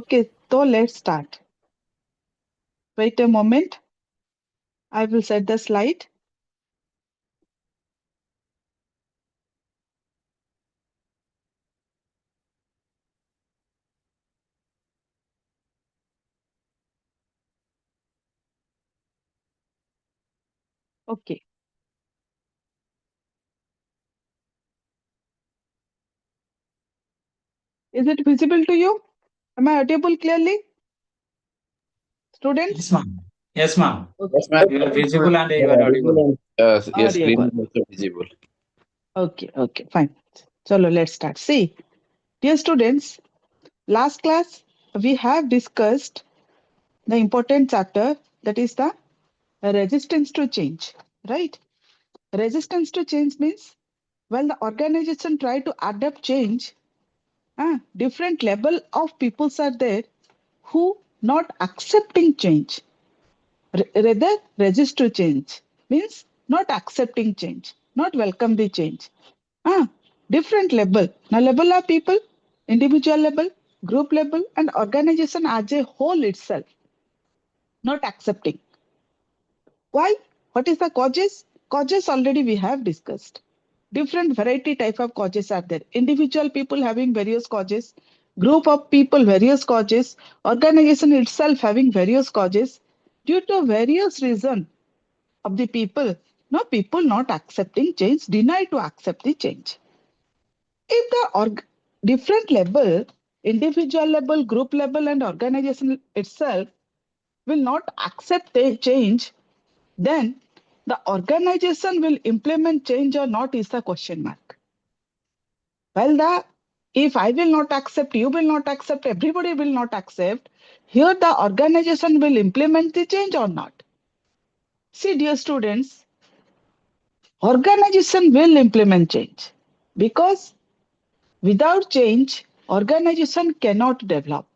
Okay, so let's start. Wait a moment. I will set the slide. Okay. Is it visible to you? Am I audible clearly? Yes, Students? ma'am. Yes, ma'am. Okay. Yes, ma'am. You are You visible and you are are audible audible. and your screen Audible. is also visible. Okay, fine. Chalo, let's start. See, dear students, last class we have discussed the important chapter, that is the resistance to change, right? Resistance to change means when the organization try to adapt change, different level of peoples are there who not accepting change, rather resist to change, means not accepting change, not welcome the change. Ah, different level. Now level are people, individual level, group level, and organization as a whole itself not accepting. Why? What is the causes? Causes already we have discussed. Different variety type of causes are there. Individual people having various causes, group of people various causes, organization itself having various causes. Due to various reason of the people, no people not accepting change, deny to accept the change. If the different level, individual level, group level, and organization itself will not accept a change, then the organization will implement change or not is the question mark. Well, if I will not accept, you will not accept, everybody will not accept, here the organization will implement the change or not. See, dear students, organization will implement change because without change, organization cannot develop.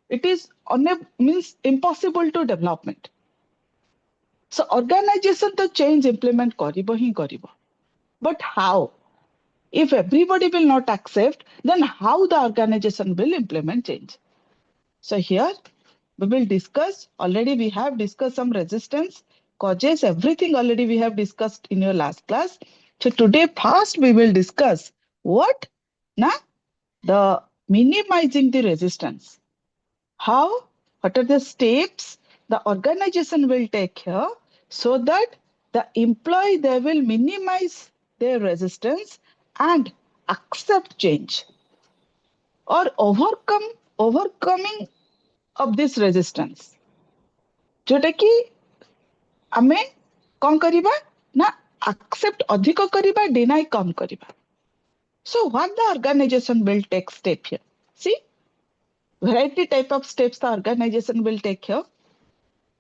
It is means impossible to development. So organization to change implement karibo hi karibo. But how? If everybody will not accept, then how the organization will implement change? So here we will discuss, already we have discussed some resistance, causes, everything already we have discussed in your last class. So today first we will discuss what? Na? The minimizing the resistance. How? What are the steps the organization will take here so that the employee they will minimize their resistance and accept change or overcoming of this resistance. जोटा कि आमे कौन करिबा ना accept अधिक करिबा deny कम करिबा. So what the organization will take step here? See, variety type of steps the organization will take here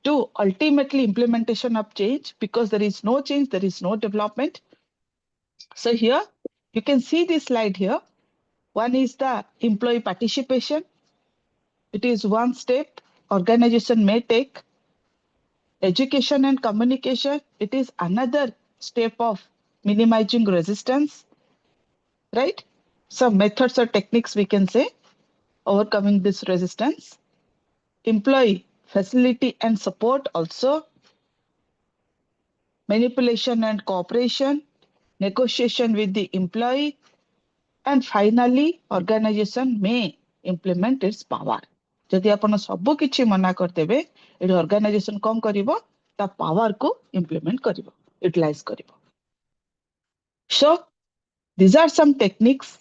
to ultimately implementation of change, because there is no change, there is no development. So here you can see this slide here. One is the employee participation. It is one step organization may take. Education and communication, it is another step of minimizing resistance, right? Some methods or techniques we can say overcoming this resistance. Employee facility and support also. Manipulation and cooperation, negotiation with the employee, and finally organization may implement its power. ଯଦି ଆପଣ ସବୁ କିଛି ମନା କରିଦେବେ, ଏଠି organization କଣ କରିବ? ତା power को implement କରିବ, utilize କରିବ. So these are some techniques.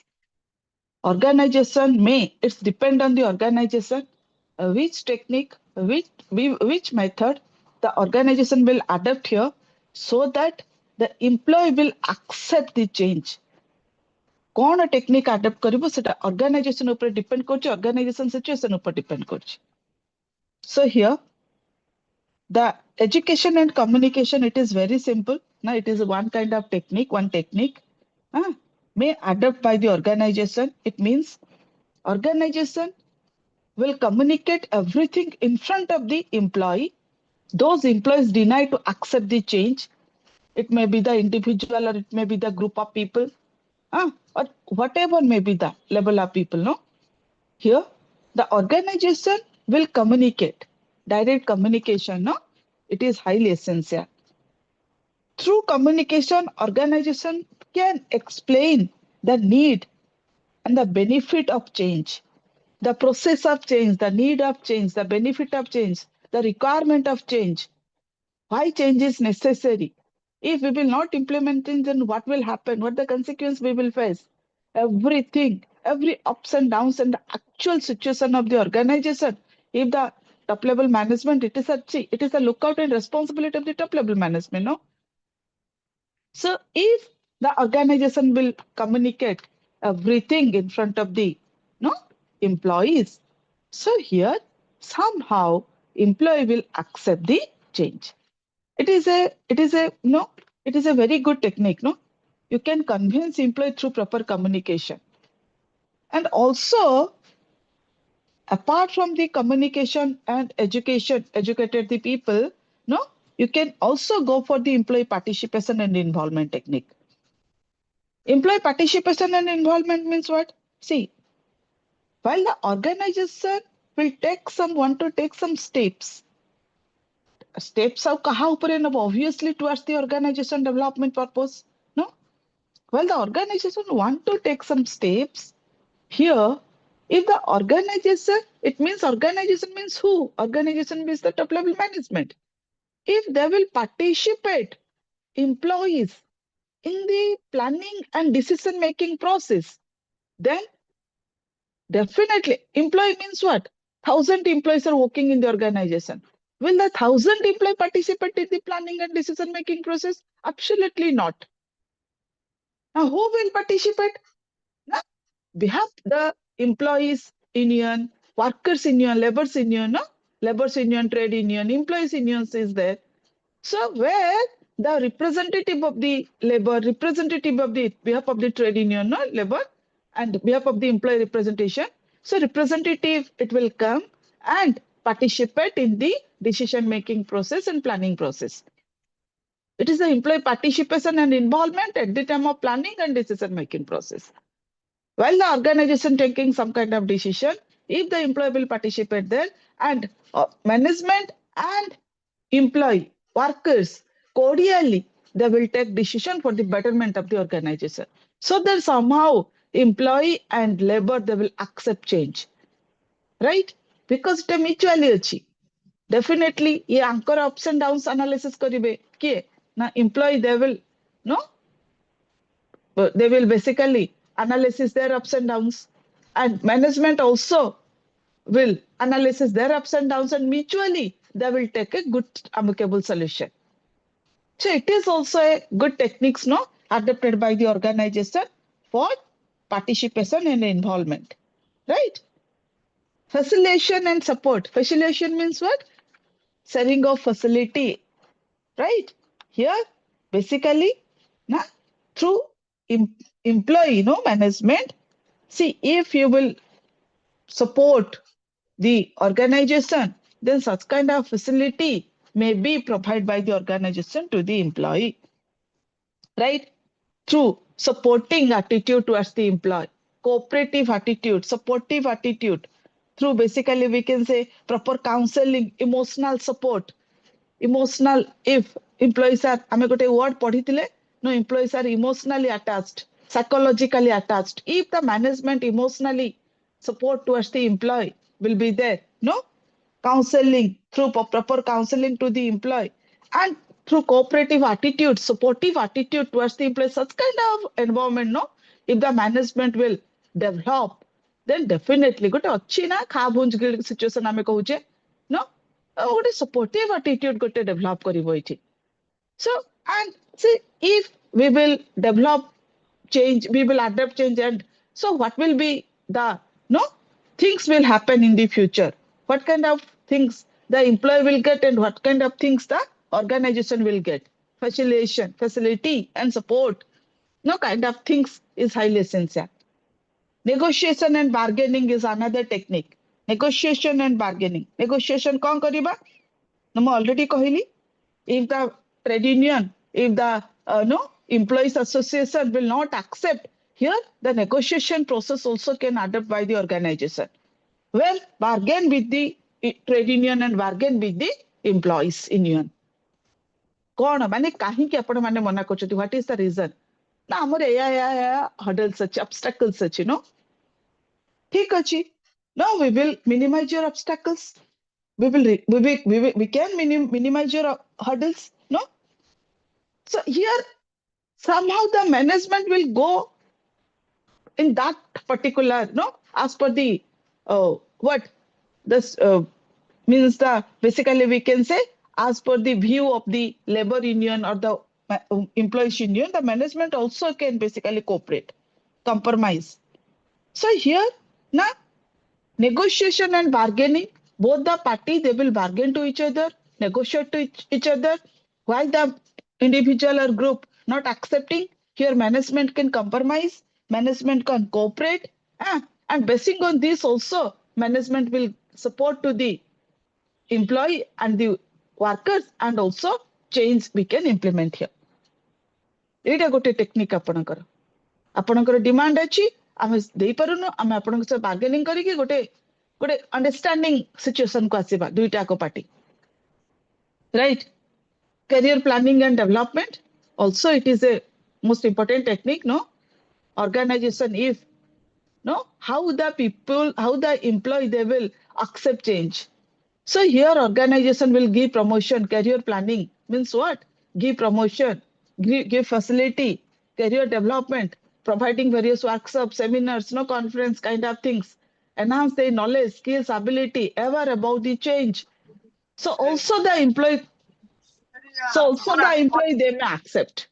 Organization may, it's depend on the organization, which technique, which method the organization will adopt here so that the employee will accept the change. कौन technique adopt करिवो सेटा organisation ऊपर depend करछि, organisation situation ऊपर depend करछि. So here the education and communication, it is very simple. Now it is one kind of technique, one technique may adopt by the organization. It means organization will communicate everything in front of the employee. Those employees deny to accept the change. It may be the individual or it may be the group of people, or whatever may be the level of people. No, here the organization will communicate. Direct communication, no? It is highly essential. Through communication, organization can explain the need and the benefit of change, the process of change, the need of change, the benefit of change, the requirement of change, why change is necessary. If we will not implement it, then what will happen? What the consequence we will face? Everything, every ups and downs and the actual situation of the organization. If the top level management, it is a lookout and responsibility of the top level management, no? So if the organization will communicate everything in front of the no employees, so here somehow employee will accept the change. It is a very good technique, no? You can convince employee through proper communication. And also, apart from the communication and education, educated the people, no, you can also go for the employee participation and involvement technique. Employee participation and involvement means what? See, while the organization will want to take some steps of kaha upare nabo, obviously towards the organization development purpose, no? Well, the organization want to take some steps here. If the organization, it means organization means who? Organization means the top level management. If they will participate employees in the planning and decision making process, then definitely employee means what? 1,000 employees are working in the organization. Will the 1,000 employee participate in the planning and decision making process? Absolutely not. Now, who will participate? Now, we have the employees union, workers union, laborers union, no? Laborers union, trade union, employees unions is there. So where the representative of the labor, representative of the behalf of the trade union, no? Labor, and behalf of the employee representation. So representative, it will come and participate in the decision making process and planning process. It is the employee participation and involvement at the time of planning and decision making process. While the organization taking some kind of decision, if the employee will participate there, and management and employee, workers, cordially, they will take decision for the betterment of the organization. So that somehow employee and labor, they will accept change, right? Because it mutually achieve. Definitely, ये anchor ups and downs analysis करिबे किए ना employee they will no they will basically analysis their ups and downs, and management also will analysis their ups and downs, and mutually they will take a good amicable solution. So it is also a good techniques, no, adopted by the organization for participation and involvement, right? Facilitation and support. Facilitation means what? Sharing of facility, right? Here, basically, na, through employee, no, management. See, if you will support the organization, then such kind of facility may be provided by the organization to the employee, right? Through supporting attitude towards the employee, cooperative attitude, supportive attitude, through basically we can say proper counseling, emotional support, emotional, if employees are, ଆମେ ଗୋଟେ word ପଢିଥିଲେ, no, employees are emotionally attached, psychologically attached. If the management emotionally support towards the employee will be there, no, counseling, through proper counseling to the employee, and through cooperative attitude, supportive attitude towards the employee, such kind of environment, no, if the management will develop, then definitely ଗୋଟେ ଅଛି ନା ଖା Bhanj situation ଆମେ କହୁଛେ, no, ଗୋଟେ supportive attitude ଗୋଟେ develop କରିବ ଏଠି. So, and see, if we will develop change, we will adapt change, and so what will be the no things will happen in the future? What kind of things the employee will get, and what kind of things the organization will get? Facilitation, facility, and support. No kind of things is highly essential. Negotiation and bargaining is another technique. Negotiation and bargaining. Negotiation कौन करिबा? No, मैं already कहली. If the trade union, if the no employees association will not accept, here the negotiation process also can adopt by the organization. Well, bargain with the trade union and bargain with the employees union. कौन माने कहीं आपण माने मना करछथि what is the reason ना हमर या hurdles अछि ऑब्स्टैकल्स अछि नो ठीक अछि नो we will minimize your obstacles we can minimize your hurdles no so here somehow the management will go in that particular no as per the what this means the basically we can say as per the view of the labor union or the employees union the management also can basically cooperate compromise so here now negotiation and bargaining both the party they will bargain to each other negotiate to each other while the individual or group not accepting here management can compromise management can cooperate and basing on this also management will support to the employee and the workers and also change we can implement here ଏଇଟା ଗୋଟେ technique ଆପଣଙ୍କର demand अछि ଆମେ ଦେଇ ପାରୁनु ଆମେ ଆପଣଙ୍କ ସହ bargaining କରିକି ଗୋଟେ ଗୋଟେ अंडरस्टैंडिंग सिचुएशन को आसीबा दुईटा को party right career planning and development also it is a most important technique no organization if no how the people how the employee they will accept change so here organization will give promotion career planning means what give promotion give facility career development providing various workshops seminars no conference kind of things enhance their knowledge skills ability ever about the change so also the employee so also the employee they may accept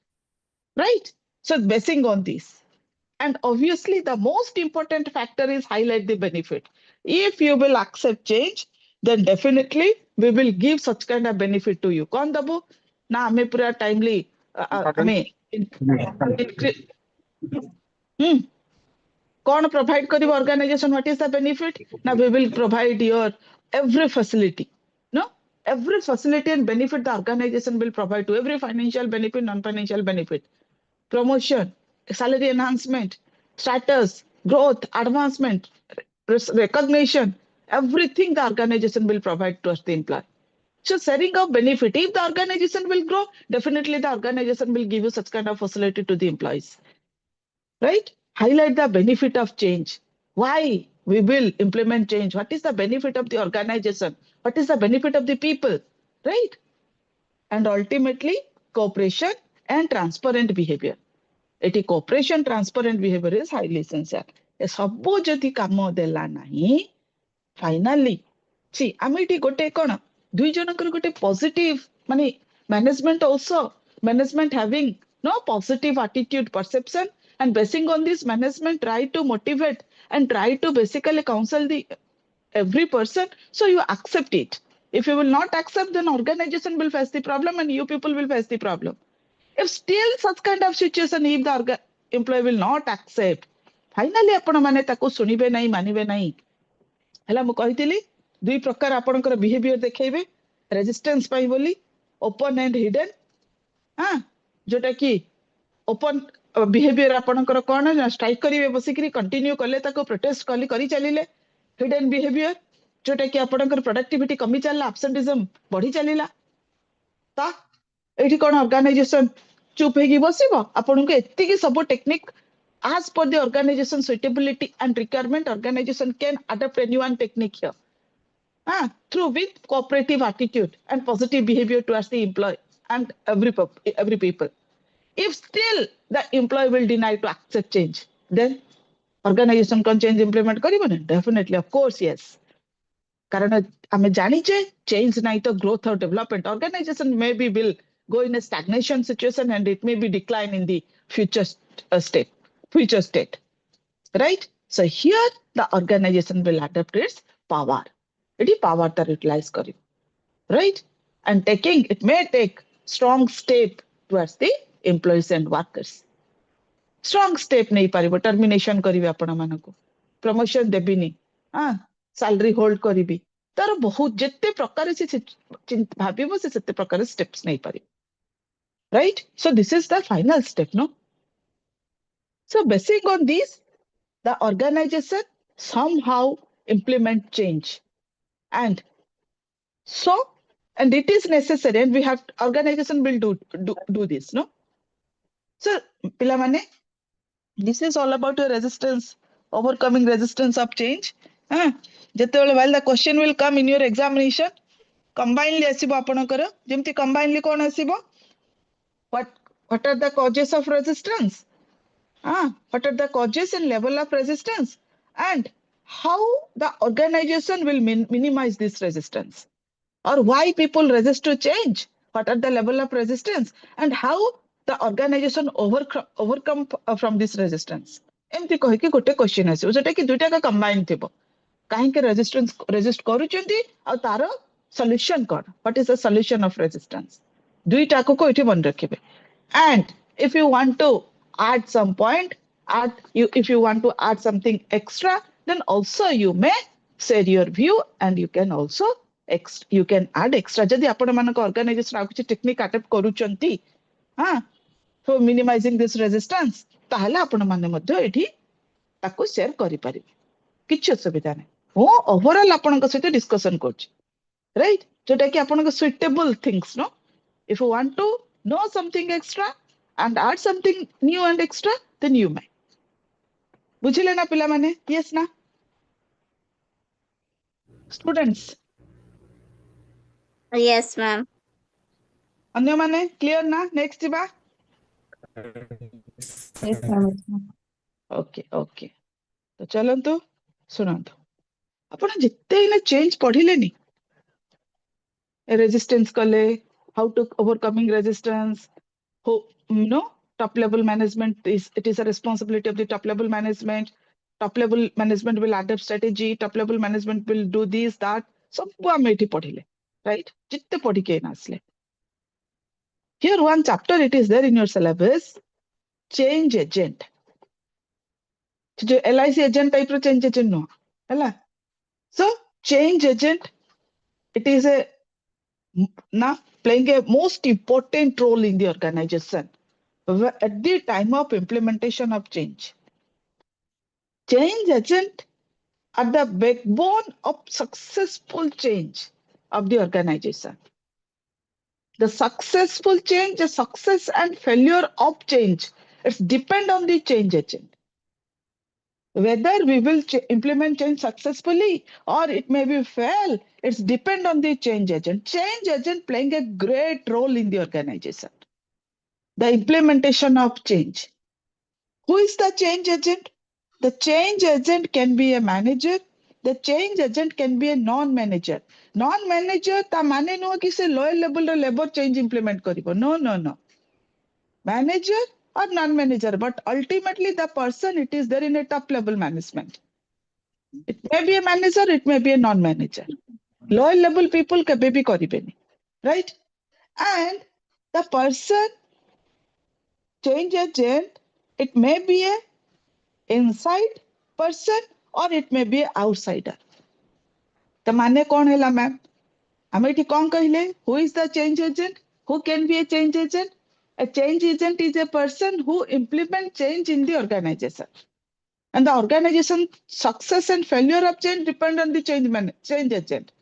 right so basing on this and obviously the most important factor is highlight the benefit if you will accept change then definitely we will give such kind of benefit to you कौन दबो ना हमें पूरा timely हमें कौन provide करिव organization what is the benefit now we will provide your every facility no every facility and benefit the organization will provide to every financial benefit non-financial benefit promotion salary enhancement status growth advancement recognition everything the organization will provide to us the employee so sharing of benefit if the organization will grow definitely the organization will give you such kind of facility to the employees right highlight the benefit of change why we will implement change what is the benefit of the organization what is the benefit of the people right and ultimately cooperation and transparent behavior eighty cooperation transparent behavior is highly essential ए सब जदि काम देला नाही finally सी आमे eighty गोटे कोन दुई जनकर गोटे positive माने management also management having no positive attitude perception and basing on this management try to motivate and try to basically counsel the every person so you accept it if you will not accept then organization will face the problem and you people will face the problem if still such kind of situation if the employee will not accept finally आपण माने ताको सुनिबे नाही मानिबे नाही हला मु कहितली दुई प्रकार आपणकर बिहेवियर देखैबे रेजिस्टेंस पाई बोली ओपन एंड हिडन हां जोटा कि ओपन बिहेवियर आपणकर कोन स्ट्राइक करिवे बसिकरी कंटिन्यू करले ताको प्रोटेस्ट करी चलिले हिडन बिहेवियर जोटा कि आपणकर प्रोडक्टिविटी कमी चलला एब्सेंटिज्म बढ़ी चलिला ता एठी कोन ऑर्गेनाइजेशन चुप हेगी बसिबो आपनको एत्तिकी सब technique as per the organization suitability and requirement organization can adopt any one technique here through with cooperative attitude and positive behavior towards the employee and every people if still the employee will deny to accept change then organization can change implement करिबो ना definitely of course yes कारण आमे जानिचे change नहीं तो growth or development organization maybe will go in a stagnation situation and it may be decline in the future state right so here the organization will adapt its power it is power that utilize karibo right and taking it may take strong step towards the employees and workers strong step नहीं पारिबो termination करिवे आपण मानको promotion देबिनी salary hold करिबी तार बहुत जेते प्रकार से भाबिबो से सेते प्रकार steps नहीं पारिबो right so this is the final step no so basing on this the organization somehow implement change. And so, and it is necessary, and we have organization will do this, no? So, pilamane, this is all about your resistance, overcoming resistance of change. While the question will come in your examination, combinedly asibo apanakara, jemti combinedly kon asibo? What are the causes of resistance? What are the causes and level of resistance? And how the organization will minimize this resistance? Or why people resist to change? What are the level of resistance? And how the organization overcome from this resistance? एमती कहिके गोटे question आसीबो जेटा कि दुईटा का combine थिबो काहे के resist करूचंती आ तार solution cone what is the solution of resistance दुईटा को एठी मन रखिबे and if you want to add some point if you want to add something extra then also you may share your view and you can also you can add extra जदि आपण मानक organization आ किछि technique adopt करूचंती for minimizing this resistance ताहले आपण माने मध्ये एठी ताको शेयर करि परिबे किछि असुविधा नै हो ओवरऑल आपण सहित डिस्कशन करछि राइट जोटा कि आपण सुइटेबल थिंग्स नो if you want to know something extra and add something new and extra then you may बुझिले ना पिला माने yes ना students Yes, ma'am. अन्य माने क्लियर ना नेक्स्ट बा Yes, ma'am. ओके ओके तो चलंतु सुनंतु आपण जिते इने change पढिलेनी resistance kale how to overcoming resistance who top level management it is a responsibility of the top level management will adapt strategy top level management will do this that सब हम एठी पढिले right जिते पढी के नासले here one chapter it is there in your syllabus change agent जो LIC agent type रो change agent no हला so change agent it is a now playing a most important role in the organization at the time of implementation of change. Change agent are the backbone of successful change of the organization. The successful change, the success and failure of change, it's depend on the change agent. Whether we will implement change successfully or it may be fail, it's depend on the change agent. Change agent playing a great role in the organization. The implementation of change. Who is the change agent? The change agent can be a manager. The change agent can be a non-manager. Non-manager ta mane no ki se lower level ro labor change implement karibo. No. Manager or non-manager, but ultimately the person it is there in a top level management. It may be a manager, it may be a non-manager. Lower level people kabe bhi karibeni, right? And the person change agent, it may be a inside person or it may be an outsider. The mane kon hela ma'am? Ame ethi kon kahile? Who is the change agent? Who can be a change agent? A change agent is a person who implements change in the organization. And the organization success and failure of change depend on the change agent.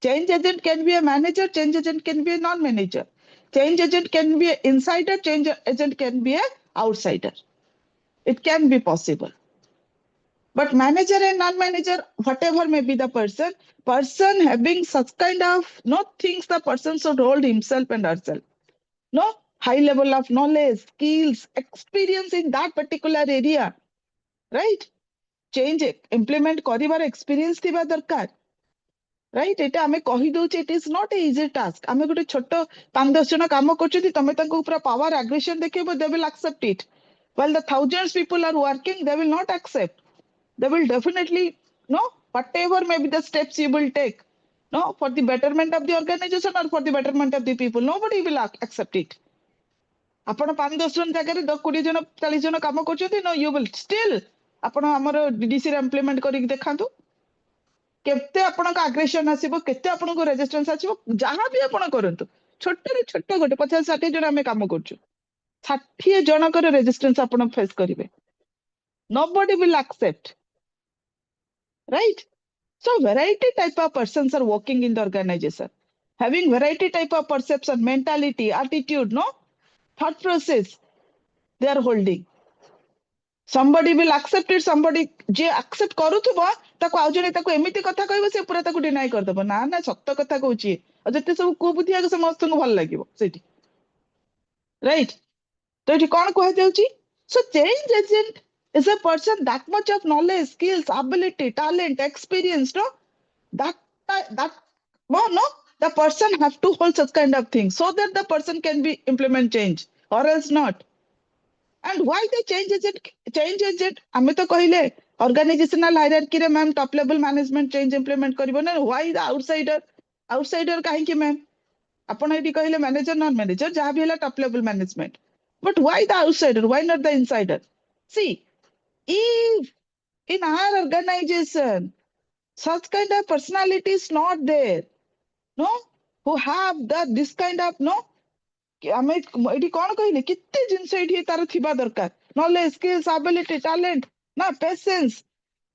Change agent can be a manager, change agent can be a non-manager. Change agent can be an insider, change agent can be an outsider. It can be possible. But manager and non-manager, whatever may be the person having such kind of things the person should hold himself and herself. No high level of knowledge, skills, experience in that particular area. Right? Change implement karibar experience thiba darkar. Right? Eta ame kahi douche it is not a easy task. Ame gote choto 5-10 jana kamo korchenti tame tanku pura power aggression dekhebo they will accept it. While the thousands people are working they will not accept. They will definitely whatever may be the steps you will take for the betterment of the organization or for the betterment of the people nobody will accept it. ଆପଣ 5-10 ଜଣ ଜାଗାରେ 20 ଜଣ 40 ଜଣ କାମ କରୁଛନ୍ତି no you will still ଆପଣ ଆମର DDC ରେ implement କରିକି ଦେଖାନ୍ତୁ କେତେ ଆପଣଙ୍କ ଆଗ୍ରେସନ ଆସିବ କେତେ ଆପଣଙ୍କ ରେଜିଷ୍ଟେନ୍ସ ଆସିବ ଯାହା ବି ଆପଣ କରନ୍ତୁ ଛୋଟରେ ଛୋଟ ଗୋଟେ 50-60 ଜଣ ଆମେ କାମ କରୁଛୁ 60 ଜଣଙ୍କର ରେଜିଷ୍ଟେନ୍ସ ଆପଣ ଫେସ୍ କରିବେ nobody will accept right So variety type of persons are working in the organization, having variety type of perception, mentality, attitude, no thought process they are holding. Somebody will accept it, somebody J accept କରୁଥିବ ତାକୁ ଆଉ ଜଣେ ତାକୁ ଏମିତି କଥା କହିବ ସେ ପୁରା ତାକୁ deny କରିଦବ, ନା ନା ସତ କଥା କହୁଛି ଆଉ ଯେତେ ସବୁ କୁବୁଦ୍ଧିଆ ସମସ୍ତଙ୍କୁ ଭଲ ଲାଗିବ ସେଇଠି, right? ତ ଏଠି କଣ କୁହାଯାଉଛି? So change agent is a person that much of knowledge, skills, ability, talent, experience, no, that that no, the person have to hold such kind of things so that the person can be implement change or else not. And why the change agent? Change agent ଆମେ ତ କହିଲେ organizational hierarchy ରେ ma'am top level management change implement କରିବ ନା, why the outsider କାହିଁକି ma'am? ଆପଣ ଏଠି କହିଲେ manager non manager ଯାହା ବି ହେଲା top level management, but why the outsider, why not the insider? See, if in our organization such kind of personality is not there, no, who have this kind of, no, ଆମେ ଏଠି କଣ କହିଲେ କେତେ ଜିନିଷ ଏଠି ତାର ଥିବା ଦରକାର, knowledge, skills, ability, talent, ନା patience,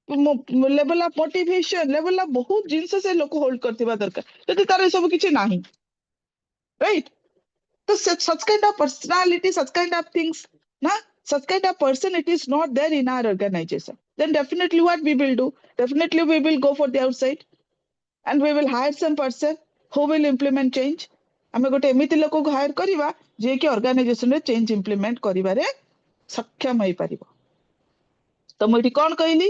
level of motivation, level of ବହୁତ ଜିନିଷ ସେ ଲୋକ ହୋଲ୍ଡ କରିଥିବା ଦରକାର, ଯଦି ତାର ଏ ସବୁ କିଛି ନାହିଁ, right? So such kind of personality, such kind of things, na, such kind of person, it is not there in our organization. Then definitely what we will do? Definitely we will go for the outside and we will hire some person who will implement change. ଆମେ ଗୋଟେ ଏମିତି ଲୋକକୁ higher କରିବା ଯିଏ କି ଅର୍ଗାନାଇଜେସନରେ change implement କରିବାରେ ସକ୍ଷମ ହେଇପାରିବ। ତ ମୁଁ ଏଠି କଣ କହିଲି?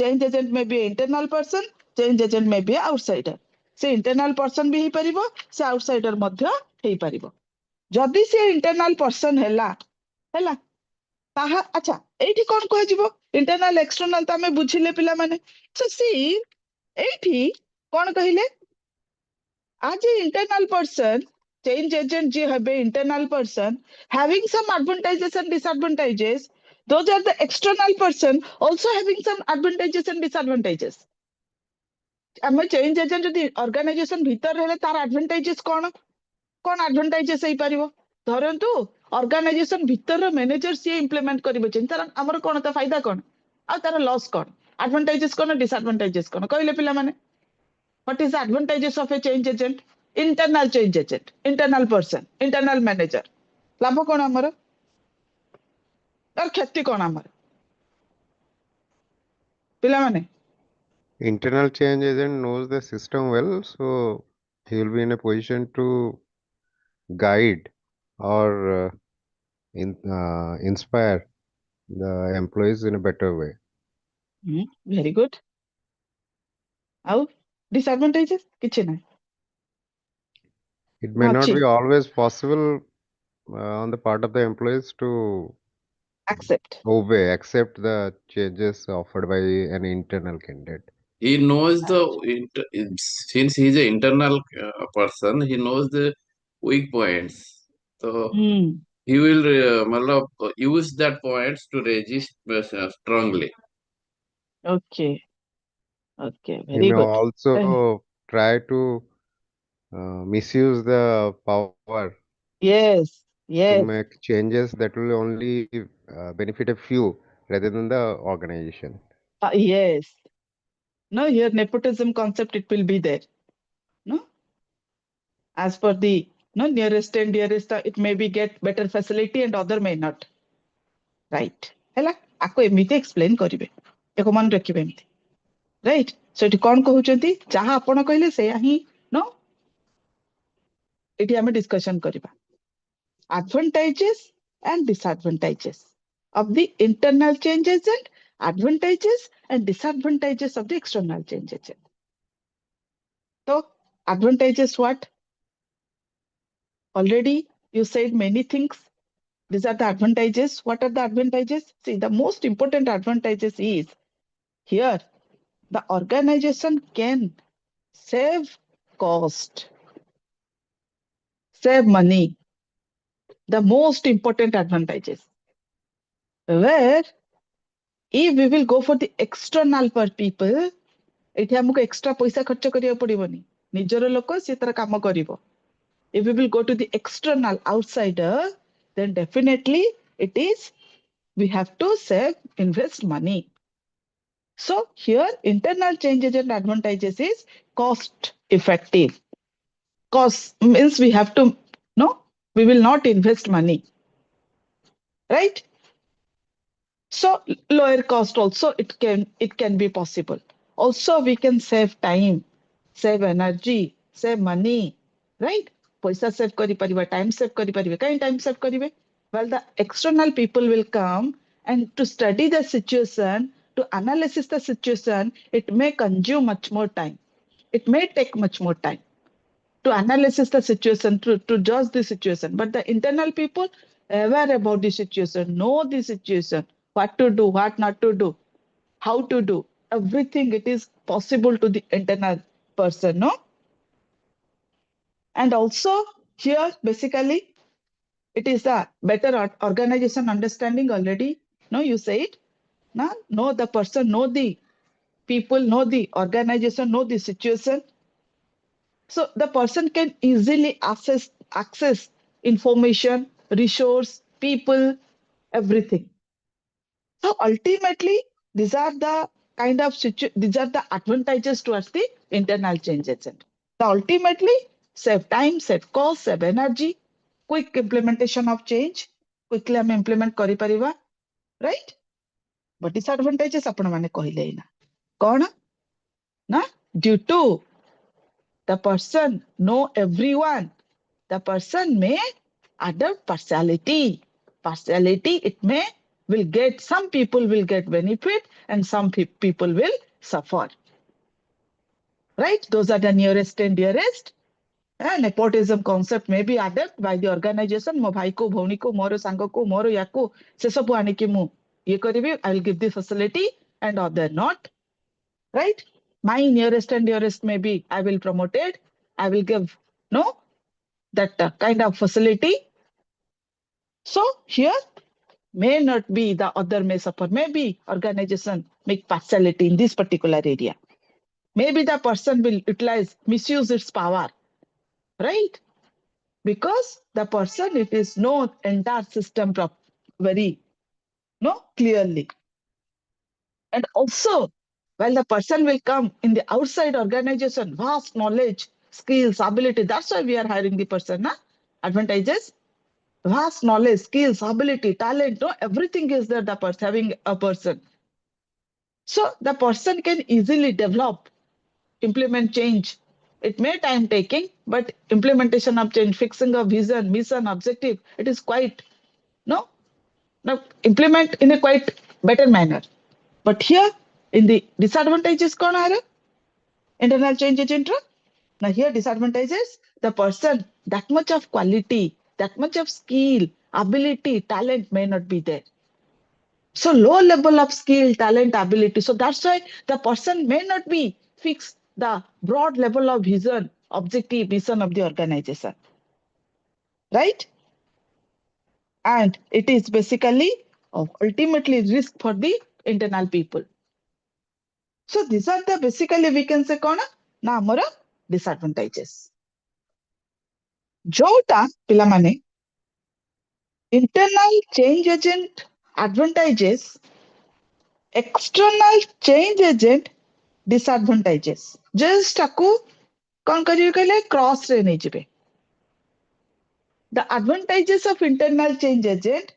Change agent may be internal person, change agent may be outsider. ସେ ଇଣ୍ଟରନାଲ ପର୍ସନ ବି ହେଇପାରିବ, ସେ ଆଉଟସାଇଡର ମଧ୍ୟ ହେଇପାରିବ। ଯଦି ସେ ଇଣ୍ଟରନାଲ ପର୍ସନ ହେଲା ତାହା ଆଚ୍ଛା ଏଇଠି କଣ କୁହାଯିବ? ଇଣ୍ଟରନାଲ ଏକ୍ସଟର୍ନାଲ ତ ଆମେ ବୁଝିଲେ ପିଲାମାନେ। ସୋ ସି ଏଇଠି କଣ କହିଲେ? as an internal person, change agent ji have internal person having some advantages and disadvantages. Those are the external person also having some advantages and disadvantages. ଆମେ change agent ଯଦି organization ଭିତରେ ହେଲେ ତାର advantages କଣ advantages ହେଇପାରିବ? ଧରନ୍ତୁ organization ଭିତର manager ସିଏ implement କରିବ change, ତାର ଆମର କଣ ତା ଫାଇଦା କଣ ଆଉ ତାର loss କଣ, advantages କଣ disadvantages କଣ କହିଲେ ପିଲାମାନେ? What is the advantages of a change agent? Internal change agent, internal person, internal manager. ଲାଭ କଣ ଆମର? ତାର କ୍ଷତି କଣ ଆମର? ପିଲାମାନେ Internal change agent knows the system well, so he will be in a position to guide or inspire the employees in a better way. very good. ଆଉ disadvantages କିଛି ନାହିଁ। It may not ଅଛି be always possible on the part of the employees to accept. accept the changes offered by an internal candidate. He knows since he is an internal person, he knows the weak points. So he will use that points to resist strongly. Okay, He very may good. also try to misuse the power Yes, to make changes that will only benefit a few rather than the organization. Yes. No, here nepotism concept, it will be there. No, as per the nearest and dearest, it may be get better facility and other may not. Right? ହେଲା ଆକୁ ଏମିତି explain କରିବେ, ଏକ ମନେ ରଖିବେ ଏମିତି, right? Show ଏଠି କଣ କହୁଛନ୍ତି? ଯାହା ଆପଣ କହିଲେ ସେଇଆ ହିଁ नो ଏଠି ଆମେ ଡିସ୍କସନ କରିବା। advantages and disadvantages of the internal change agent, advantages and disadvantages of the external change agent. So advantages what? Already you said many things. These are the advantages. What are the advantages? See, the most important advantages is here the organization can save cost, save money. The most important advantages. Where if we will go for the external per people, ଏଠି ଆମକୁ extra ପଇସା ଖର୍ଚ୍ଚ କରିବାକୁ ପଡିବନି, ନିଜର ଲୋକ ସେ ତାର କାମ କରିବ। If we will go to the external outsider, then definitely it is we have to invest money. So here internal change agent advantages is cost effective. Cost means we have to, no, we will not invest money, right? So lower cost also it can be possible. Also we can save time, save energy, save money, right? Paisa save kari pariba, time save kari paribe. Kain time save karibe? Well, the external people will come and to study the situation, to analysis the situation, it may consume much more time. It may take much more time to analyze the situation, to judge the situation. But the internal people aware about the situation, know the situation, what to do, what not to do, how to do. Everything it is possible to the internal person, no? And also here basically it is a better organization understanding already. No, you say it. No, know the person, know the people, know the organization, know the situation. So the person can easily access information, resource, people, everything. So ultimately, these are the these are the advantages towards the internal change agent. So ultimately, save time, save cost, save energy, quick implementation of change, quickly ଆମେ implement କରିପାରିବା, right? But disadvantages ଆପଣ ମାନେ କହିଲେ ଏଇନା କଣ ନା due to the person know everyone, the person may adopt partiality. Partiality, it may will get, some people will get benefit and some people will suffer. Right? Those are the nearest and dearest. Nepotism concept may be adopted by the organization. ମୋ ଭାଇକୁ ଭଉଣୀକୁ ମୋର ସାଙ୍ଗକୁ ମୋର ୟାକୁ ସେ ସବୁ ଆଣିକି ମୁଁ ଇଏ କରିବି, I will give the facility and other not. Right? My nearest and dearest may be I will promote it, I will give that kind of facility. So here may not be, the other may suffer. Maybe organization make partiality in this particular area. Maybe the person will misuse its power, right? Because the person, it is know entire system very clearly. And also, while the person will come in the outside organization, vast knowledge, skills, ability. That's why we are hiring the person. Na? Advantages, vast knowledge, skills, ability, talent. No, everything is there. The person having a person. So the person can easily develop, implement change. It may time taking, but implementation of change, fixing a vision, mission, objective, it is quite now implement in a quite better manner. But here in the disadvantages, कौन आ रहा? Internal change agent. Now here disadvantages, the person, that much of quality, that much of skill, ability, talent may not be there. So low level of skill, talent, ability. So that's why the person may not be fix the broad level of vision, objective, mission of the organization. Right? And it is basically ultimately risk for the internal people. So these are the basically we can say कौन ना ଆମର disadvantages. जोटा पिला माने internal change agent advantages, external change agent disadvantages. Just taku कौन करिए कहले cross रे नहीं जिबे. The advantages of internal change agent,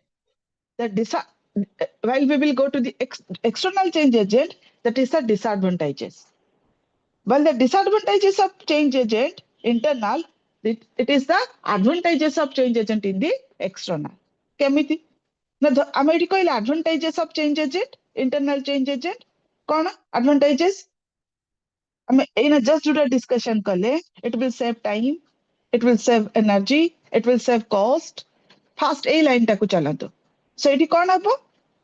while we will go to the external change agent, that is the disadvantages. Well, the disadvantages of change agent internal, it is the advantages of change agent in the external. केमिति ना आमे एठी कहले advantages of change agent, internal change agent cone advantages आमे एना just do the discussion कले, it will save time, it will save energy, it will save cost. First a line टाकू चलातो. So एठी कोन हबो?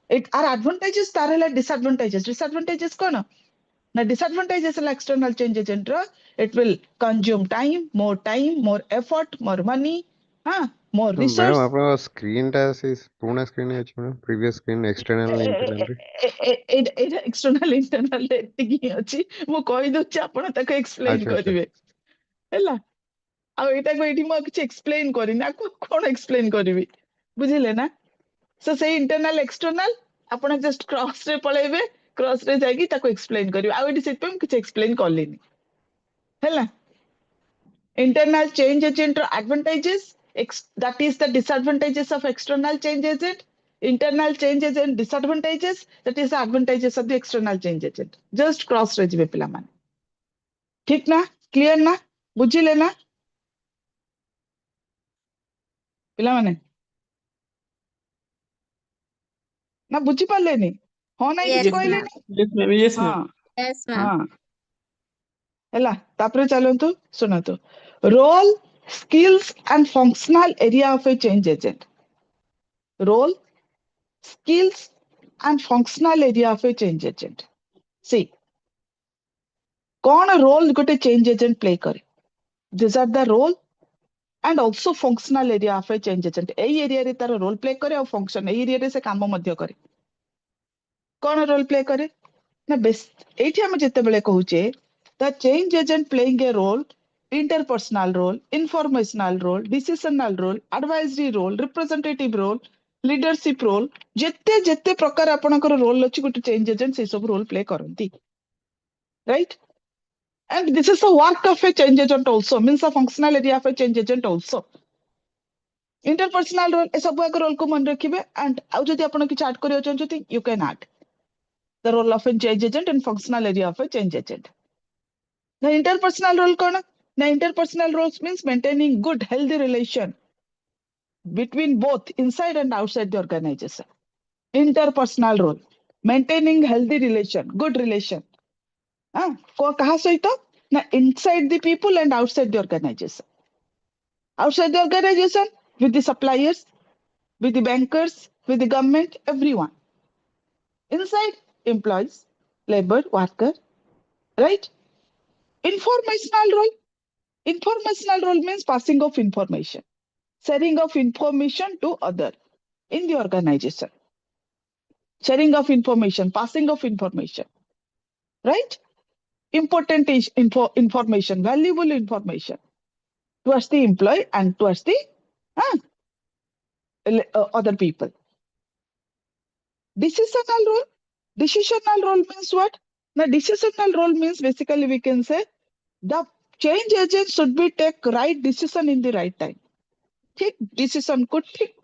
It are advantages तारेला disadvantages. Disadvantages cone? Now disadvantages like external change agent, it will consume time, more effort, more money, more madam resource. आपका screen टा से पूर्ण screen है madam previous screen external internal रे external internal एतिकी अछि मु कहि दोछि आपण ताको एक्सप्लेन अच्छा अच्छा करिवे हैला आ एटा को एठी मु किछ एक्सप्लेन करिना आको कोन एक्सप्लेन करिवि बुझिले ना. सो से इंटरनल एक्सटर्नल आपण जस्ट क्रॉस रे पळेबे क्रॉस रे जाएगी ताको एक्सप्लेन करियो आ एटी सेट पे कुछ एक्सप्लेन करलिनी हैला internal change agent advantages that is the disadvantages of external change agent internal change agent disadvantages that is the advantages of the external change agent just cross रे जिवे पिला माने ठीक ना clear ना बुझिले ना पिला माने ना बुझी पालेनी हो ना Yes, किछ कहले ma'am. Yes, ma'am. Yes, ma'am. हाँ Yes, ma'am. हाँ ହେଲା ତାପରେ ଚାଲନ୍ତୁ ଶୁଣନ୍ତୁ role skills and functional area of a change agent role skills and functional area of a change agent. See, कौन role गोटे change agent play करे? These are the role and also functional area of a change agent. AE area रे तार role play करे और function एई area रे से काम मध्य करे. कौन role play करे? ना बेस एठी हम जते बेले कहूचे the change agent playing a role, interpersonal role, informational role, decisional role, advisory role, representative role, leadership role ଯେତେ ଯେତେ ପ୍ରକାର ଆପଣଙ୍କର ରୋଲ ଅଛି ଗୋଟେ ଚେଞ୍ଜ ଏଜେଣ୍ଟ ସେଇ ସବୁ ରୋଲ ପ୍ଲେ କରନ୍ତି right and this is the work of a change agent also means a functional area of a change agent also interpersonal role ଏ ସବୁ ଏକ ରୋଲ କୁ ମନେ ରଖିବେ and ଆଉ ଯଦି ଆପଣ କିଛି ଆଡ୍ କରିବାକୁ ଚାହୁଁଛନ୍ତି you can add the role of a change agent and functional area of a change agent the interpersonal role कौन the interpersonal roles means maintaining good healthy relation between both inside and outside the organization interpersonal role maintaining healthy relation good relation kaha saito na inside the people and outside the organization with the suppliers with the bankers with the government everyone inside employees labor worker right informational role means passing of information sharing of information to other in the organization sharing of information passing of information right important information valuable information towards the employee and towards the other people decisional role means what now decisional role means basically we can say the change agent should be take right decision in the right time ठीक decision को ठीक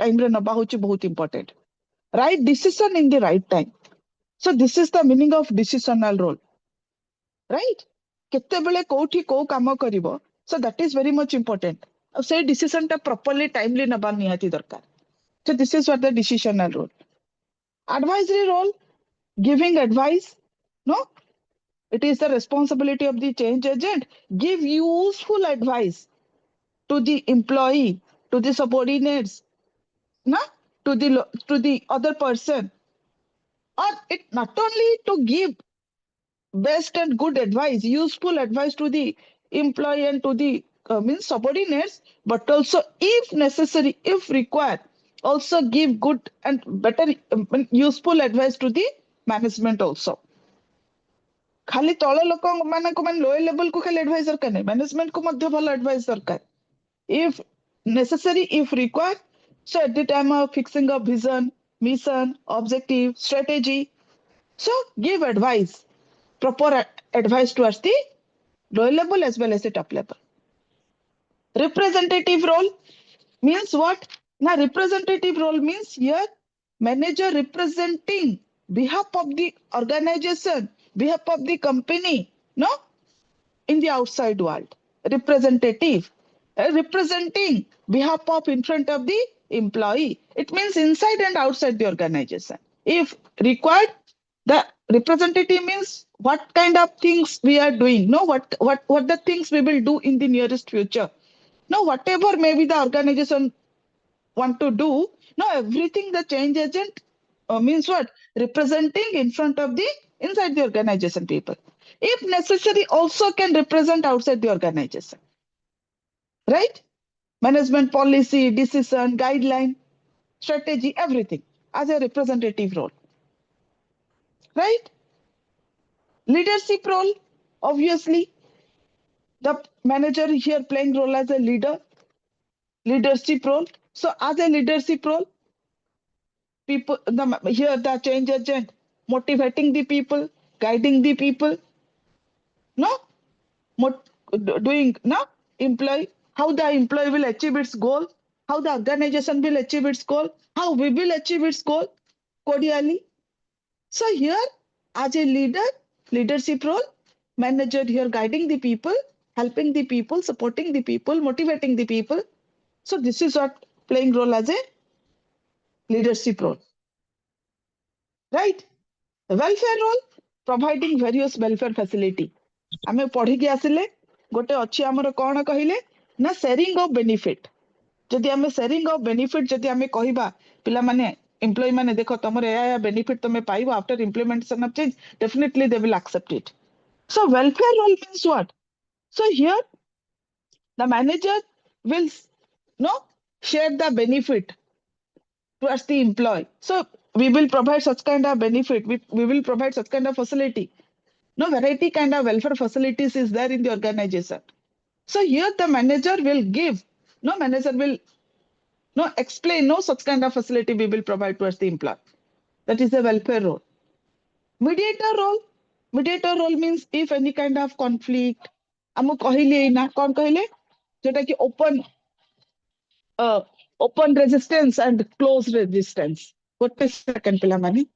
time रे नबा होची बहुत important right decision in the right time so this is the meaning of decisional role right केते बेले कोठी को काम करिवो so that is very much important अब से decision टा properly timely नबा निहाती दरकार so this is what the decisional role advisory role giving advice no it is the responsibility of the change agent give useful advice to the employee to the subordinates no to the other person or it not only to give best and good advice useful advice to the employee and to the means subordinates but also if necessary if required also give good and better useful advice to the management also खाली तळ लोक मानको मान lower level को खाली advice दरकार नहीं management को मध्य भलो एडवाइस दरकार if necessary if required so at the time of fixing a vision mission objective strategy so give advice proper advice towards the lower level as well as the top level representative role means what now representative role means here manager representing behalf of the organization behalf of the company no in the outside world representative representing behalf of in front of the employee it means inside and outside the organization if required the representative means what kind of things we are doing no what the things we will do in the nearest future no whatever maybe the organization want to do no everything the change agent means what representing in front of the inside the organization people if necessary also can represent outside the organization right management policy decision guideline strategy everything as a representative role right leadership role obviously the manager here playing role as a leadership role so as a leadership role people here the change agent motivating the people, guiding the people, no, doing no employee, how the employee will achieve its goal, how the organization will achieve its goal, how we will achieve its goal cordially. So here, as a leader, leadership role, manager here guiding the people, helping the people, supporting the people, motivating the people. So this is what playing role as a leadership role, right? Welfare role, providing various welfare facility. आमे पढ़ी के आसिले गोटे अच्छी आमर कौन कहिले ना sharing of benefit. जदि आमे शेयरिंग ऑफ बेनिफिट जदि आमे कहिबा पिला माने एम्प्लॉय माने देखो तमरे या बेनिफिट तमे पाइबो after implementation of change, definitely they will accept it. So welfare role means what? So here the manager will share the benefit towards the employee. So we will provide such kind of benefit. We will provide such kind of facility. No, variety kind of welfare facilities is there in the organization. So here the manager will give. No, manager will explain. No, such kind of facility we will provide towards the employee. That is the welfare role. Mediator role. Mediator role means if any kind of conflict. आमु कहिले ना कौन कहिले जोटा कि open resistance and closed resistance. What is second पिला मानी?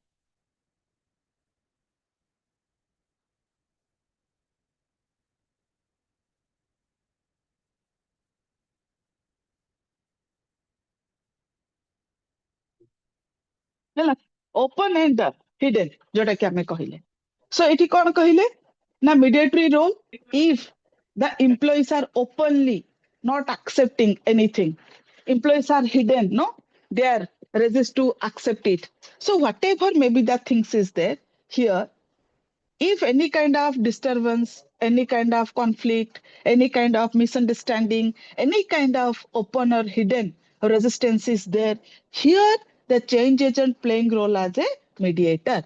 ହେଲା open and hidden जोटा कि आमे कहिले. So एठी कौन कहिले ना mediatory role if the employees are openly not accepting anything, employees are hidden, no, they are resist to accept it. So whatever maybe the things is there here, if any kind of disturbance, any kind of conflict, any kind of misunderstanding, any kind of open or hidden resistance is there, here the change agent playing role as a mediator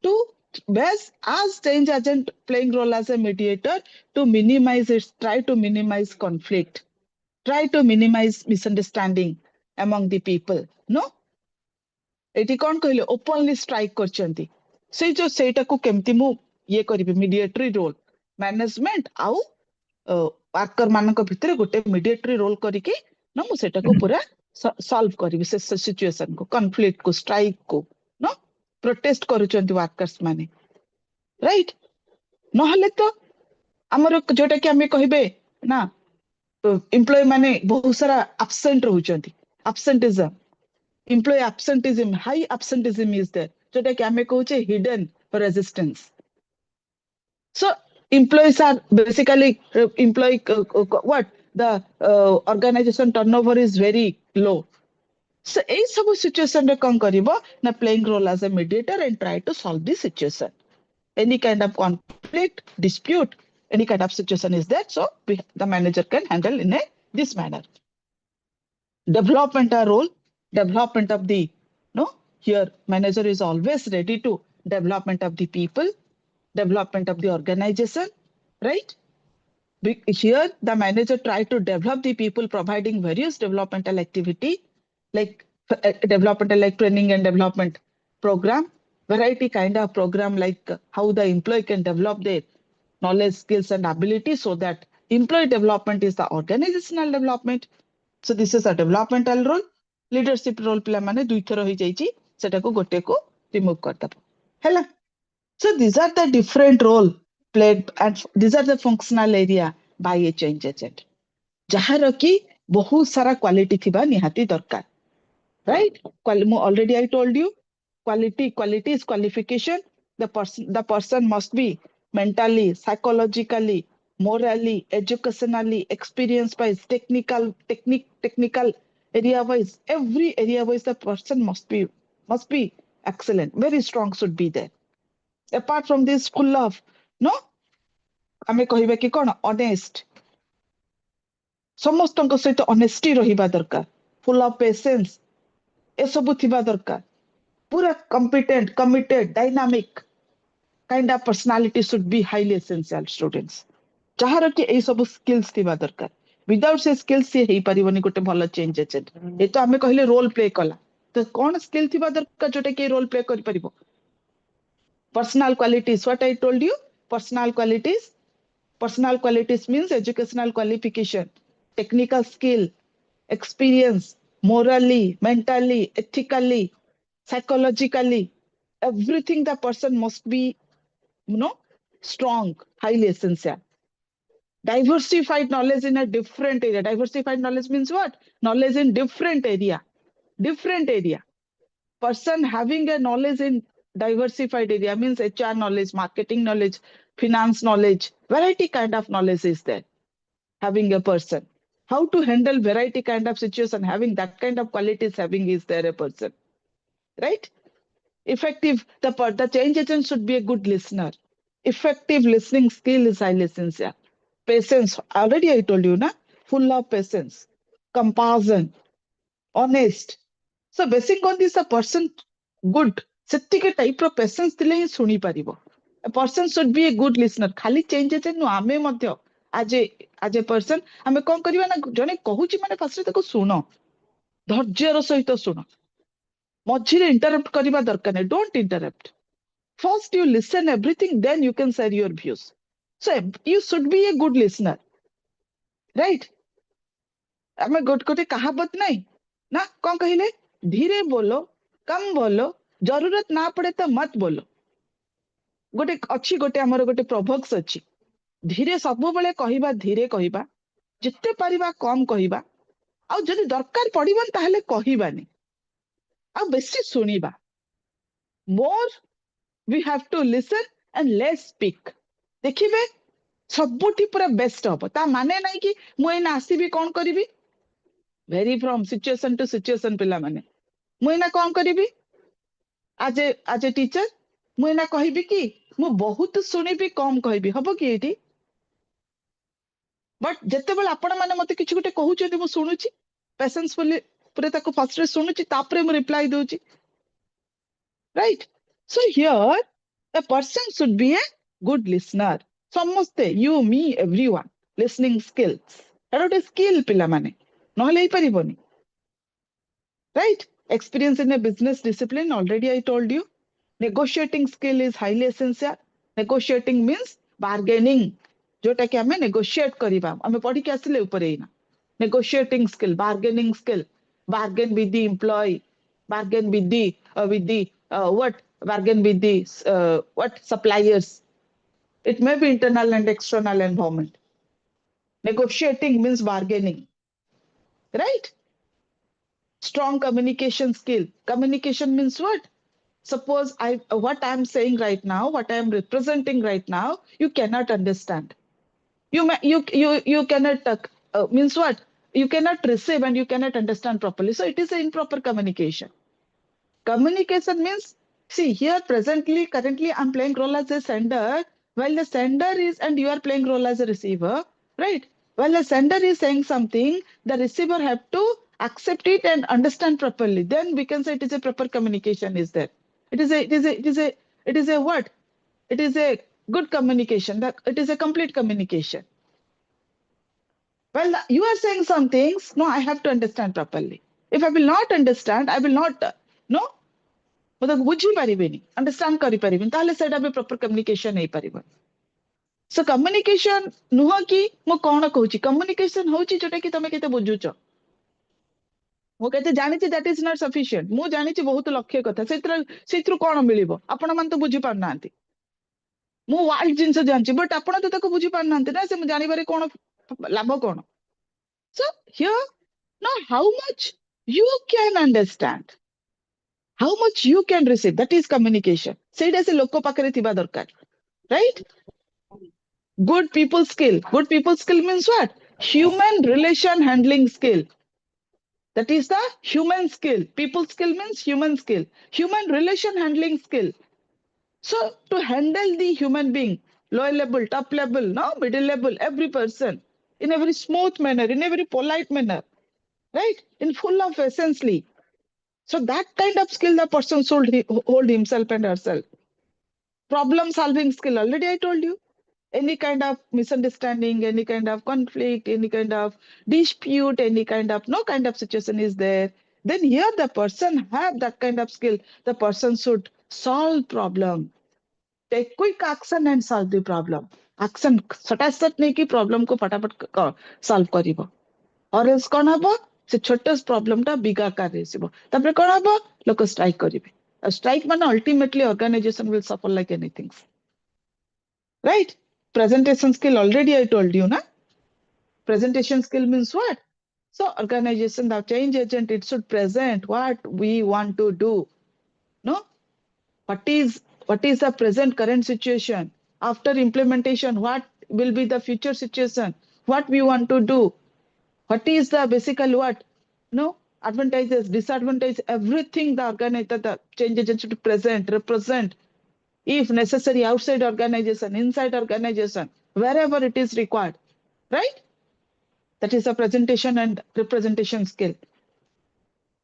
to best as change agent playing role as a mediator to minimize it, try to minimize conflict, try to minimize misunderstanding among the people. No, eighty कौन कहले openly strike करचंती से जो सेटा को केमती मु ये करिबे mediatory role management आउ वर्कर मानक भितरे गोटे मीडिएटरी रोल करिके न मु सेटा को पूरा सॉल्व करिबे से सिचुएशन को कॉन्फ्लिक्ट को स्ट्राइक को न प्रोटेस्ट करूचंती वर्कर्स माने राइट नहले तो हमर जोटा कि हमें कहिबे ना एम्प्लॉय माने बहुत सारा एब्सेंट रहउचंती absenteeism employee absenteeism, high absenteeism is there. जोटा कि हमें कहूचे hidden resistance. So employees are basically employee what the organization turnover is very low. So এই सब situation रे कौन करिवो ना playing role as a mediator and try to solve the situation. Any kind of conflict, dispute, any kind of situation is there. So the manager can handle in this manner. Development role. Development of the here manager is always ready to development of the people, development of the organization, right? Here the manager try to develop the people providing various developmental activity like developmental like training and development program, variety kind of program like how the employee can develop their knowledge, skills and ability so that employee development is the organizational development. So this is a developmental role. Leadership role पिला माने दुई थर होई जाईची सेटा को गोटे को remove कर दबो हैला. सो these are the different role played and these are the functional area by a change agent जहार की बहुत सारा क्वालिटी थिबा निहाती दरकार राइट. मु already I told you quality is qualification. the person must be mentally, psychologically, morally, educationally, experience wise, technical area wise, every area wise the person must be excellent, very strong should be there. Apart from this full of आमे कहिबा कि कोन honest समस्त को सहित honesty रहिबा दरकार, full of patience ए सब थिबा दरकार, पूरा competent, committed, dynamic kind of personality should be highly essential students जहार कि ए सब स्किल्स थिबा दरकार. विदाउट से स्किल्स से हेई परिवनी गोटे भलो चेंज एजेंट. ए तो आमे कहिले रोल प्ले कला तो कोन स्किल थिबा दरकार जोटे के रोल प्ले करि परिबो Personal qualities, what I told you, personal qualities means educational qualification, technical skill, experience, morally, mentally, ethically, psychologically, everything the person must be, strong, highly essential. Diversified knowledge in a different area. Diversified knowledge means what? Knowledge in different area. Person having a knowledge in diversified area means HR knowledge, marketing knowledge, finance knowledge, variety kind of knowledge is there. Having a person, how to handle variety kind of situation, having that kind of qualities, having is there a person, right? Effective, the change agent should be a good listener. Effective listening skill is highly essential. Patience, already I told you, na? Full of patience, compassion, honest. So basing on this, a person good, seତିକି type ର patience ଥିଲେ ହିଁ ଶୁଣି ପାରିବ. A person should be a good listener. ଖାଲି change agent ନୁହଁ, ଆମେ ମଧ୍ୟ as a person ଆମେ କଣ କରିବା ନା, ଜଣେ କହୁଛି ମାନେ ଫାଷ୍ଟରେ ତାକୁ ଶୁଣ, ଧୈର୍ଯ୍ୟର ସହିତ ଶୁଣ, ମଝିରେ interrupt କରିବା ଦରକାର ନାହିଁ. Don't interrupt. First you listen everything, then you can share your views. So you should be a good listener, right? ଆମେ ଗୋଟେ कहावत नहीं ना, कौन कहिले, धीरे बोलो, कम बोलो, जरूरत ना पड़े तो मत बोलो. गोटे हमर गोटे प्रोभक्स अछि, धीरे सब बेले कहिबा, धीरे कहिबा, जिते परिबा कम कहिबा, आ जदि दरकार पड़िबन ताहले कहिबानी, आ बेसी सुनिबा. More we have to listen and less speak. देखिबे सबुठी पूरा बेस्ट हबो. ता माने नाही कि मु एना आसीबी कोन करिबी, vary from situation to situation. पिला माने मु एना कोन करिबी, आज ए टीचर मु एना कहिबी कि मु बहुत सुनिबी, कम कहिबी, हबो कि एठी? बट जेतेबेले आपण माने मते किछि गोटे कहउछथि, मु सुनुछि पेशेंसफुली, पूरे ताको फर्स्ट रे सुनुछि, तापरे मु रिप्लाई दोछि, right? So here a person should be a good listener. समस्ते, you, me, everyone, listening skills, एटा गोटे स्किल पिला माने, नहले ही परिबोनी, right? Experience in a business discipline, already I told you. Negotiating skill is highly essential. Negotiating means bargaining, जोटा कि हमें negotiate करिबा, हमें पढ़ी के आसिले ऊपर एना. Negotiating skill, bargaining skill, bargain with the employee, bargain with the bargain with the suppliers. It may be internal and external environment. Negotiating means bargaining, right? Strong communication skill. Communication means what? Suppose what I'm saying right now, what I'm representing right now, you cannot understand. You cannot means what? You cannot receive and you cannot understand properly. So it is an improper communication. Communication means, see here currently I'm playing role as a sender, while the sender is, and you are playing role as a receiver, right? While the sender is saying something, the receiver have to accept it and understand properly. Then we can say it is a proper communication is there. It is a what? It is a good communication. It is a complete communication. Well, you are saying some things. No, I have to understand properly. If I will not understand, I will not no. मतलब बुझी परिबेनी, understand करि परिबेनी, ताले सेटा बे proper communication नै परिबो. So communication नुह कि मो कोन कहूची, communication होची जोटा कि तमे केते बुझुचो. मो केते जानि छि दैट इज नॉट सफिशिएंट. मो जानि छि बहुत लक्ष्य कथा, सेत्रु कोन मिलिबो, आपण मान तो बुझी पार नांती. मो वाइल्ड जिंस जानि छि, बट आपण तो ताको बुझी पार नांती ना, से मो जानि बारे कोन लाभ कोन. So here now how much you can understand, how much you can receive, that is communication. Seida se loko pakare thiba darkar, right? Good people skill. Good people skill means what? Human relation handling skill. That is the human skill. People skill means human skill. Human relation handling skill. So to handle the human being, low level, top level, no, middle level, every person in a very smooth manner, in a very polite manner, right? In full of essentially. So that kind of skill the person should hold himself and herself. Problem solving skill, already I told you. Any kind of misunderstanding, any kind of conflict, any kind of dispute, any kind of no kind of situation is there. Then here the person have that kind of skill. The person should solve problem. take quick action and solve the problem. Action सटासट नहीं कि problem को फटाफट solve करिवो. Or else कौन हबो से छोटस problem टा big आकार रे सिबो. तापरे कौन हबो लोक strike करिवे. A strike माने ultimately organization will suffer like anything. Right? Presentation skill already I told you, na? Presentation skill means what? So organization, the change agent, it should present what we want to do. No? What is the present current situation? After implementation, what will be the future situation? What we want to do? What is the basically what? No? Advantages, disadvantages, everything the organizer, the change agent should present, represent. If necessary, outside organization, inside organization, wherever it is required. Right? That is a presentation and representation skill.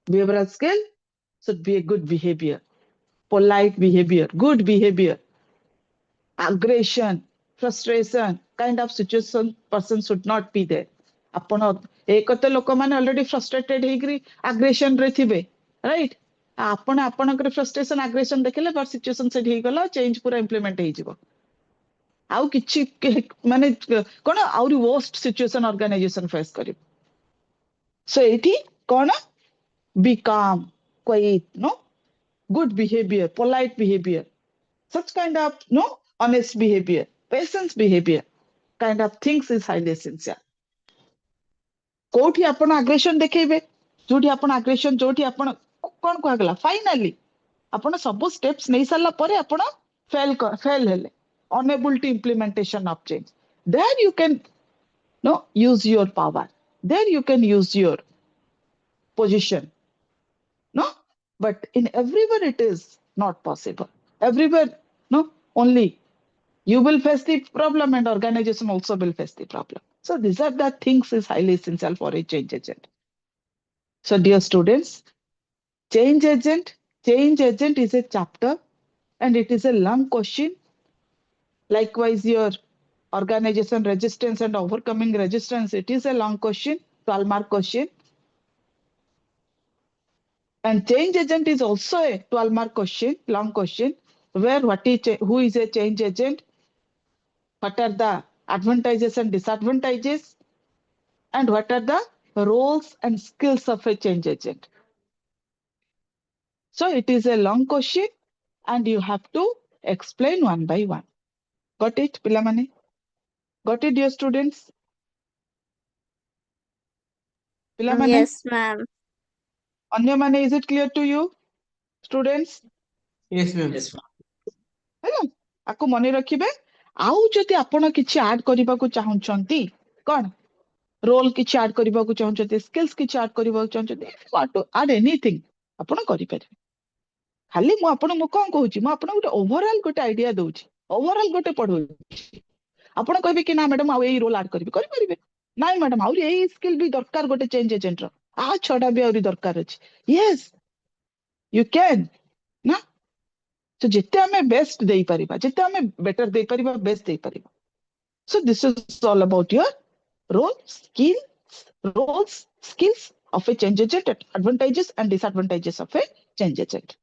Behavioral skill should be a good behavior, polite behavior, good behavior. Aggression, frustration, kind of situation person should not be there. ଆପଣ ଏକ ଲୋକମାନେ already frustrated ହେଇକିରି aggression ରେ ଥିବେ, right? ଆପଣ ଆପଣଙ୍କର frustration aggression ଦେଖିଲେ but situation ସେଠି ହେଇଗଲା change ପୁରା implement ହେଇଯିବ. ଆଉ କିଛି ମାନେ କଣ ଆହୁରି worst situation organization face କରିବ. So ଏଠି କଣ be calm, quiet, no? Good behavior, polite behavior. Such kind of honest behavior, patience behavior, kind of things is highly essential. कोठी आपण aggression देखेबे जोठी आपण aggression जोठी आपण कोन को गला फाइनली आपण सब स्टेप्स नै साला परे आपण फेल हेले unable to implementation of change. There you can use your power, there you can use your position, no? But in everywhere it is not possible. Everywhere only you will face the problem and organization also will face the problem. So these are the things is highly essential for a change agent. So dear students, change agent is a chapter and it is a long question. Likewise, your organization resistance and overcoming resistance, it is a long question, 12-mark question. And change agent is also a 12-mark question, long question, where who is a change agent, what are the advantages and disadvantages, and what are the roles and skills of a change agent. So it is a long question and you have to explain one by one. Got it, Pilamani? Got it, dear students? Pilamani? Yes, ma'am. Anyamane, is it clear to you, students? Yes, ma'am. ହେଲା ଆକୁ ମନେ ରଖିବେ ଆଉ ଯଦି ଆପଣ କିଛି add କରିବାକୁ ଚାହୁଁଛନ୍ତି କଣ ରୋଲ କିଛି ଆଡ୍ କରିବାକୁ ଚାହୁଁଛନ୍ତି ସ୍କିଲ୍ସ କିଛି ଆଡ୍ କରିବାକୁ ଚାହୁଁଛନ୍ତି want to add anything ଆପଣ କରିପାରିବେ ଖାଲି ମୁଁ ଆପଣଙ୍କୁ କଣ କହୁଛି ମୁଁ ଆପଣଙ୍କୁ ଗୋଟେ ଓଭରଅଲ ଗୋଟେ ଆଇଡିଆ ଦଉଛି ଓଭରଅଲ ଗୋଟେ ପଢଉଛି ଆପଣ କହିବେ କି ନା ମ୍ୟାଡାମ ଆଉ ଏଇ ରୋଲ ଆଡ୍ କରିପାରିବେ ନାଇଁ ମ୍ୟାଡାମ ଆହୁରି ଏଇ ସ୍କିଲ୍ ବି ଦରକାର ଗୋଟେ ଚେଞ୍ଜ ଏଜେଣ୍ଟର ଛଡା ବି ଆହୁରି ଦରକାର ଅଛି ୟେସ୍ ୟୁ କ୍ୟାନ୍ ନା So jette ame best dei pariba, jette ame better dei pariba, best dei pariba. So this is all about your roles, skills of a change agent, advantages and disadvantages of a change agent.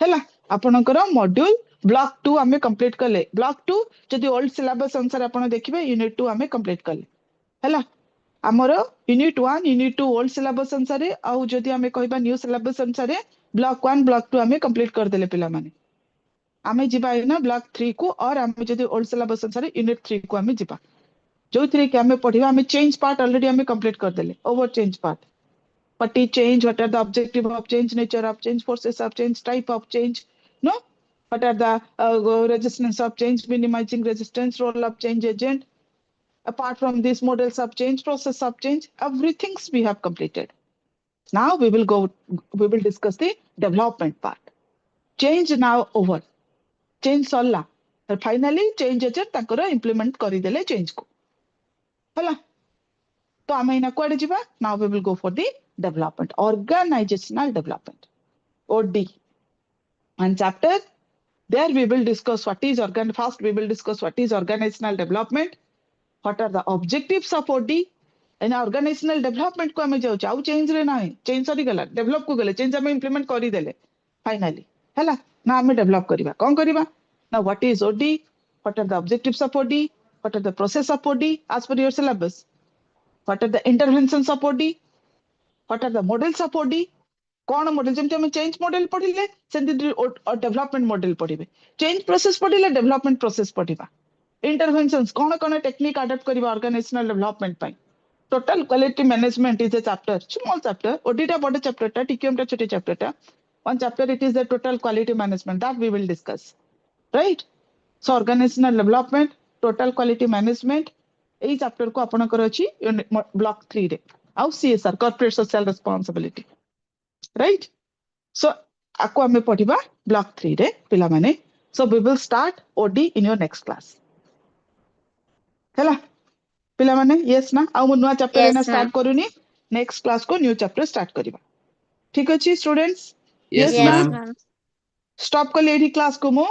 Hela, apanakara module block 2 ame complete kale. Block 2 jodi old syllabus answer apana dekhibe unit 2 ame complete kale. Hela, amara unit 1, unit 2 old syllabus answer au jodi ame kohiba new syllabus answer block 1, block 2 ame complete kar dele pila mane. आमे जिबा ना block 3 को और आमे जदी old syllabus अनुसार unit 3 को आमे जिबा जो 3 के आमे पढिबा आमे चेंज पार्ट ऑलरेडी आमे कंप्लीट कर देले over change part what is change what are the objective of change nature of change forces of change type of change नो what are the resistance of change minimizing resistance role of change agent apart from these models of change process of change everything we have completed now we will discuss the development part change now over change सरला finally change agent ताकर implement करि देले change को हला तो आमे इना कोडे जिबा now we will go for the development organizational development OD and chapter there we will discuss what is first we will discuss what is organizational development what are the objectives of OD and organizational development को आमे जाउ चाउ change रे नाही change सरी गला develop को गले change आमे इंप्लीमेंट करि देले फाइनली हला ना आमे डेवलप करिबा कोन करिबा Now, what is OD? What are the objectives of OD? What are the process of OD as per your syllabus? What are the interventions of OD? What are the models of OD? कौन model जेमते हम change model पढिले सेंति development model पढिबे change process पढिले development process पढिबा interventions कौन technique adopt करिबा ऑर्गेनाइजेशनल डेवलपमेंट पई total quality management is a chapter small chapter ओडीटा बड़ चैप्टर टा टीक्यूएम टा छोटे चैप्टर टा one chapter it is the total quality management that we will discuss, right? So organizational development, total quality management AE chapter को आपनकर अछि block 3 रे आउ CSR corporate social responsibility, right? So आको हमें पढ़िबा ब्लॉक 3 रे पिला माने. So we will start OD in your next class. हैला पिला माने yes ना आउ नुवा चैप्टर Yes, एना ma'am. स्टार्ट करूनी नेक्स्ट क्लास को न्यू चैप्टर स्टार्ट करिबा. ठीक अछि students? Yes, Yes, Yes, ma'am. ma'am. Stop कर लेडी क्लास को मो.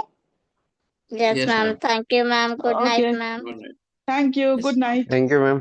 Yes, Yes, ma'am. ma'am. Thank you, ma'am. Good night, Okay. ma'am. Good night. Thank you. Yes. Good night. Thank you, ma'am.